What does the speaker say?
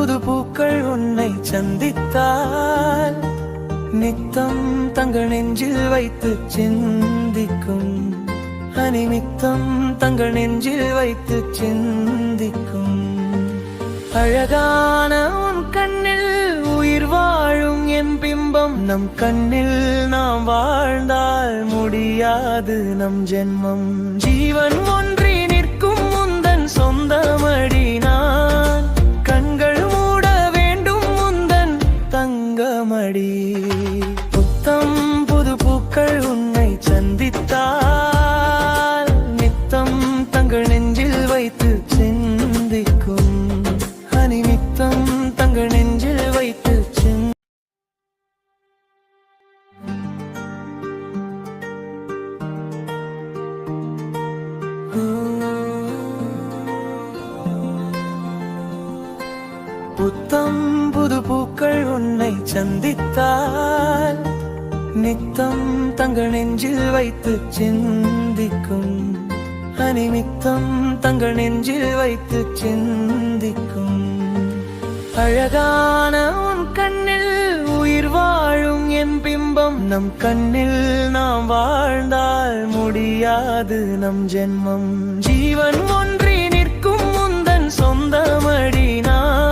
புது பூக்கள் உன்னை சந்தித்தால் நித்தம் தங்கள் நெஞ்சில் வைத்து சிந்திக்கும். அனிமித்தம் தங்கள் நெஞ்சில் வைத்து சிந்திக்கும். அழகான உன் கண்ணில் உயிர் வாழும் என் பிம்பம். நம் கண்ணில் நாம் வாழ்ந்தால் முடியாது நம் ஜென்மம். ஜீவன் ஒன்றி நிற்கும் முந்தன் சொந்தமடி நான். கண்கள் மூட வேண்டும் முந்தன் தங்கமடி. புத்தம் புது பூக்கள் உன்னை சந்தித்தால் நித்தம் தங்கள் நெஞ்சில் வைத்து சிந்திக்கும். அனிமித்தம் தங்கள் நெஞ்சில் வைத்து புத்தம் புது பூக்கள் உன்னை சந்தித்தால் நித்தம் தங்கள் நெஞ்சில் வைத்து சிந்திக்கும். அனிமித்தம் தங்கள் நெஞ்சில் வைத்து சிந்திக்கும். அழகான உன் கண்ணில் உயிர் வாழும் என் பிம்பம். நம் கண்ணில் நாம் வாழ்ந்தால் முடியாது நம் ஜென்மம். ஜீவன் ஒன்றி நிற்கும் முந்தன் சொந்தமடி நான்.